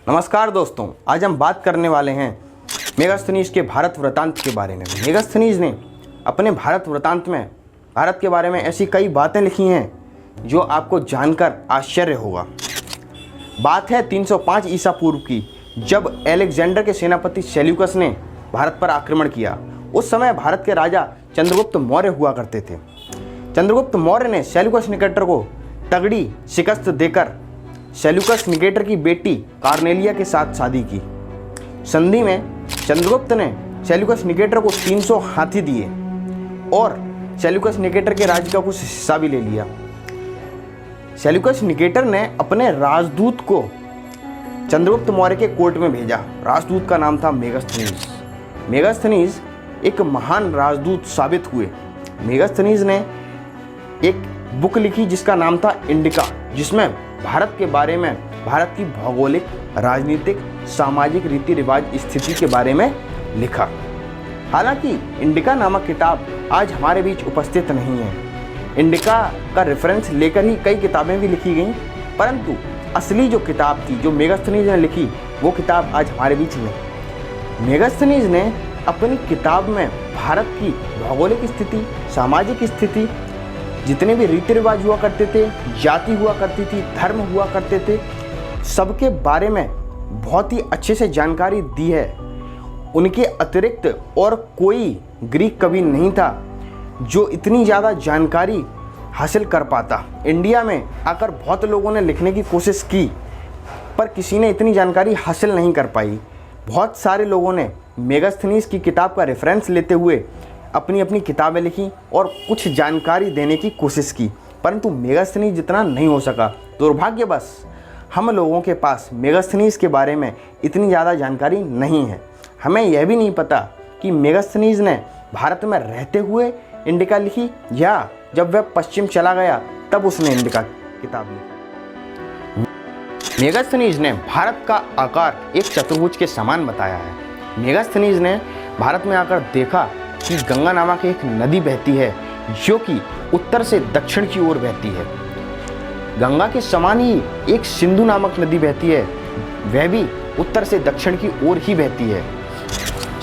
नमस्कार दोस्तों, आज हम बात करने वाले हैं मेगास्थनीज के भारत वृतांत के बारे में। मेगास्थनीज ने अपने भारत वृतांत में भारत के बारे में ऐसी कई बातें लिखी हैं जो आपको जानकर आश्चर्य होगा। बात है 305 ईसा पूर्व की, जब अलेक्जेंडर के सेनापति सेल्यूकस ने भारत पर आक्रमण किया। उस समय भारत के राजा चंद्रगुप्त मौर्य हुआ करते थे। चंद्रगुप्त मौर्य ने सेल्यूकस निकेटर को तगड़ी शिकस्त देकर सेल्यूकस निकेटर की बेटी कार्नेलिया के साथ शादी की। संधि में चंद्रगुप्त ने सेल्यूकस निकेटर को 300 हाथी दिए और सेल्यूकस निकेटर के राज्य का कुछ हिस्सा भी ले लिया। सेल्यूकस निकेटर ने अपने राजदूत को चंद्रगुप्त मौर्य के कोर्ट में भेजा। राजदूत का नाम था मेगास्थनीज। मेगास्थनीज एक महान राजदूत साबित हुए। मेगास्थनीज ने एक बुक लिखी जिसका नाम था इंडिका, जिसमें भारत के बारे में, भारत की भौगोलिक, राजनीतिक, सामाजिक रीति रिवाज स्थिति के बारे में लिखा। हालांकि इंडिका नामक किताब आज हमारे बीच उपस्थित नहीं है। इंडिका का रेफरेंस लेकर ही कई किताबें भी लिखी गईं, परंतु असली जो किताब थी, जो मेगास्थनीज ने लिखी, वो किताब आज हमारे बीच नहीं। मेगास्थनीज ने अपनी किताब में भारत की भौगोलिक स्थिति, सामाजिक स्थिति, जितने भी रीति रिवाज हुआ करते थे, जाति हुआ करती थी, धर्म हुआ करते थे, सबके बारे में बहुत ही अच्छे से जानकारी दी है। उनके अतिरिक्त और कोई ग्रीक कवि नहीं था जो इतनी ज़्यादा जानकारी हासिल कर पाता। इंडिया में आकर बहुत लोगों ने लिखने की कोशिश की, पर किसी ने इतनी जानकारी हासिल नहीं कर पाई। बहुत सारे लोगों ने मेगास्थनीज की किताब का रेफरेंस लेते हुए अपनी अपनी किताबें लिखी और कुछ जानकारी देने की कोशिश की, परंतु मेगास्थनीज जितना नहीं हो सका। दुर्भाग्यवश हम लोगों के पास मेगास्थनीज के बारे में इतनी ज़्यादा जानकारी नहीं है। हमें यह भी नहीं पता कि मेगास्थनीज ने भारत में रहते हुए इंडिका लिखी या जब वह पश्चिम चला गया तब उसने इंडिका किताब लिखी। मेगास्थनीज ने भारत का आकार एक चतुर्भुज के समान बताया है। मेगास्थनीज ने भारत में आकर देखा कि गंगा नामक एक नदी बहती है जो कि उत्तर से दक्षिण की ओर बहती है। गंगा के समान ही एक सिंधु नामक नदी बहती है, वह भी उत्तर से दक्षिण की ओर ही बहती है।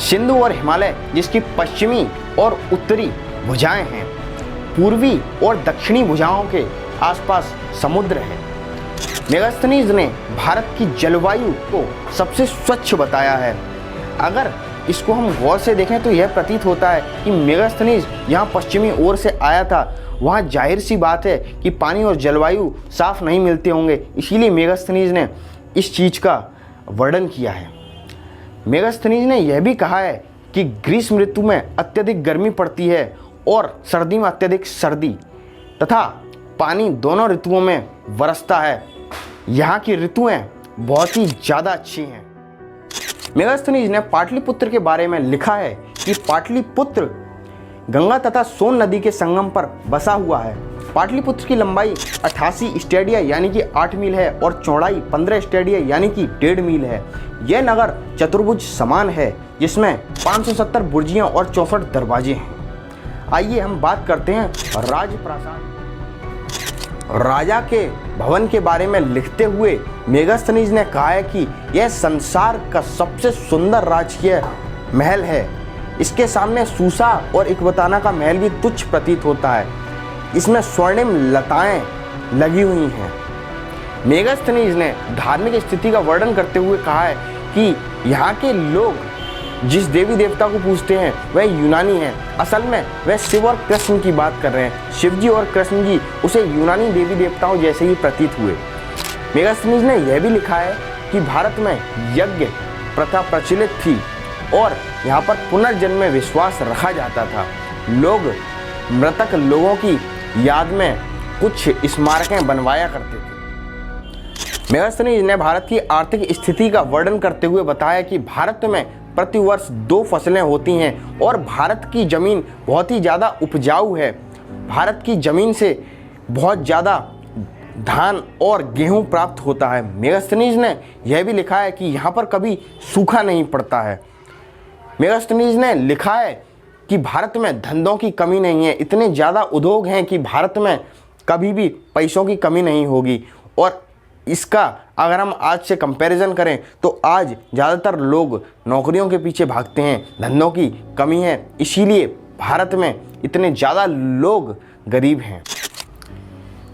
सिंधु और हिमालय जिसकी पश्चिमी और उत्तरी भुजाएं हैं, पूर्वी और दक्षिणी भुजाओं के आसपास समुद्र है। मेगास्थनीज ने भारत की जलवायु को सबसे स्वच्छ बताया है। अगर इसको हम गौर से देखें तो यह प्रतीत होता है कि मेगास्थनीज यहाँ पश्चिमी ओर से आया था, वहाँ जाहिर सी बात है कि पानी और जलवायु साफ नहीं मिलते होंगे, इसीलिए मेगास्थनीज ने इस चीज़ का वर्णन किया है। मेगास्थनीज ने यह भी कहा है कि ग्रीष्म ऋतु में अत्यधिक गर्मी पड़ती है और सर्दी में अत्यधिक सर्दी तथा पानी दोनों ऋतुओं में बरसता है। यहाँ की ऋतुएँ बहुत ही ज़्यादा अच्छी हैं। मेगास्थनीज ने पाटलिपुत्र के बारे में लिखा है कि पाटलिपुत्र गंगा तथा सोन नदी के संगम पर बसा हुआ है। पाटलिपुत्र की लंबाई 88 स्टेडिया यानी कि 8 मील है और चौड़ाई 15 स्टेडिया यानी कि 1.5 मील है। यह नगर चतुर्भुज समान है जिसमें 570 बुर्जियां और 64 दरवाजे हैं। आइए हम बात करते हैं राजप्रासाद। राजा के भवन के बारे में लिखते हुए मेगास्थनीज ने कहा है कि यह संसार का सबसे सुंदर राजकीय महल है। इसके सामने सूसा और इकबाताना का महल भी तुच्छ प्रतीत होता है। इसमें स्वर्णिम लताएं लगी हुई हैं। मेगास्थनीज ने धार्मिक स्थिति का वर्णन करते हुए कहा है कि यहाँ के लोग जिस देवी देवता को पूजते हैं वह यूनानी हैं। असल में वह शिव और कृष्ण की बात कर रहे हैं। शिव जी और कृष्ण जी उसे यूनानी देवी देवताओं जैसे ही प्रतीत हुए। मेगास्थनीज ने यह भी लिखा है कि भारत में यज्ञ प्रथा प्रचलित थी और यहाँ पर पुनर्जन्म में विश्वास रखा जाता था। लोग मृतक लोगों की याद में कुछ स्मारकें बनवाया करते थे। मेगास्थनीज ने भारत की आर्थिक स्थिति का वर्णन करते हुए बताया कि भारत में प्रतिवर्ष 2 फसलें होती हैं और भारत की ज़मीन बहुत ही ज़्यादा उपजाऊ है। भारत की ज़मीन से बहुत ज़्यादा धान और गेहूं प्राप्त होता है। मेगास्थनीज ने यह भी लिखा है कि यहाँ पर कभी सूखा नहीं पड़ता है। मेगास्थनीज ने लिखा है कि भारत में धंधों की कमी नहीं है। इतने ज़्यादा उद्योग हैं कि भारत में कभी भी पैसों की कमी नहीं होगी और इसका अगर हम आज से कंपैरिजन करें तो आज ज़्यादातर लोग नौकरियों के पीछे भागते हैं, धंधों की कमी है, इसीलिए भारत में इतने ज़्यादा लोग गरीब हैं।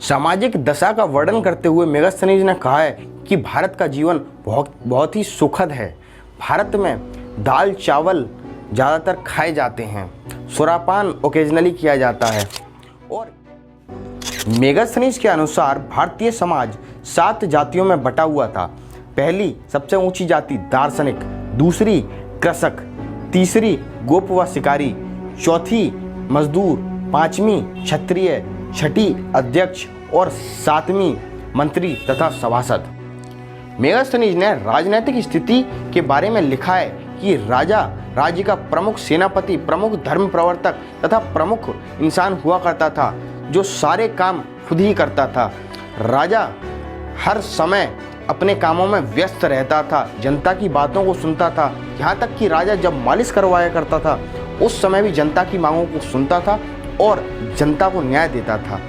सामाजिक दशा का वर्णन करते हुए मेगास्थनीज ने कहा है कि भारत का जीवन बहुत ही सुखद है। भारत में दाल चावल ज़्यादातर खाए जाते हैं, सुरापान ओकेजनली किया जाता है। और मेगास्थनीज के अनुसार भारतीय समाज 7 जातियों में बटा हुआ था। पहली सबसे ऊंची जाति दार्शनिक, दूसरी कृषक, तीसरी गोप व शिकारी, चौथी मजदूर, पांचवी क्षत्रिय, छठी अध्यक्ष और 7वीं मंत्री तथा सभासद। मेगास्थनीज ने राजनीतिक स्थिति के बारे में लिखा है कि राजा राज्य का प्रमुख सेनापति, प्रमुख धर्म प्रवर्तक तथा प्रमुख इंसान हुआ करता था जो सारे काम खुद ही करता था। राजा हर समय अपने कामों में व्यस्त रहता था, जनता की बातों को सुनता था। यहाँ तक कि राजा जब मालिश करवाया करता था उस समय भी जनता की मांगों को सुनता था और जनता को न्याय देता था।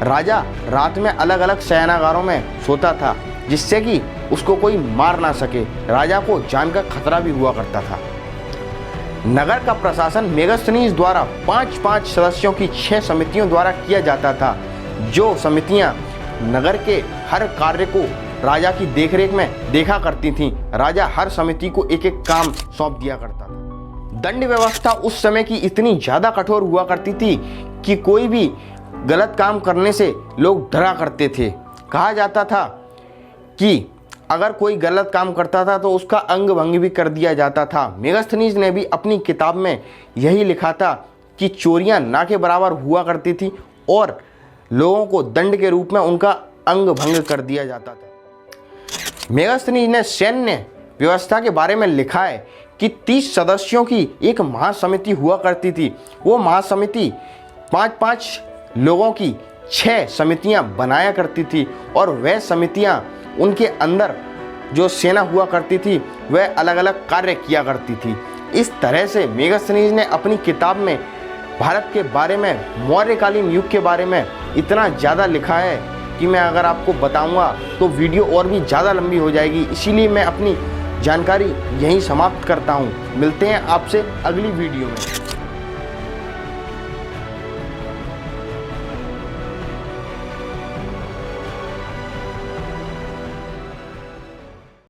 राजा रात में अलग अलग शयनागारों में सोता था जिससे कि उसको कोई मार ना सके। राजा को जान का खतरा भी हुआ करता था। नगर का प्रशासन मेगास्थनीज द्वारा 5-5 सदस्यों की 6 समितियों द्वारा किया जाता था, जो समितियां नगर के हर कार्य को राजा की देखरेख में देखा करती थीं। राजा हर समिति को एक एक काम सौंप दिया करता था। दंड व्यवस्था उस समय की इतनी ज़्यादा कठोर हुआ करती थी कि कोई भी गलत काम करने से लोग डरा करते थे। कहा जाता था कि अगर कोई गलत काम करता था तो उसका अंग भंग भी कर दिया जाता था। मेगास्थनीज ने भी अपनी किताब में यही लिखा था कि चोरियां ना के बराबर हुआ करती थी और लोगों को दंड के रूप में उनका अंग भंग कर दिया जाता था। मेगास्थनीज ने सैन्य व्यवस्था के बारे में लिखा है कि 30 सदस्यों की एक महासमिति हुआ करती थी। वो महासमिति 5-5 लोगों की 6 समितियां बनाया करती थी और वह समितियां उनके अंदर जो सेना हुआ करती थी वह अलग अलग कार्य किया करती थी। इस तरह से मेगास्थनीज ने अपनी किताब में भारत के बारे में, मौर्यकालीन युग के बारे में इतना ज़्यादा लिखा है कि मैं अगर आपको बताऊंगा तो वीडियो और भी ज़्यादा लंबी हो जाएगी। इसीलिए मैं अपनी जानकारी यहीं समाप्त करता हूं। मिलते हैं आपसे अगली वीडियो में।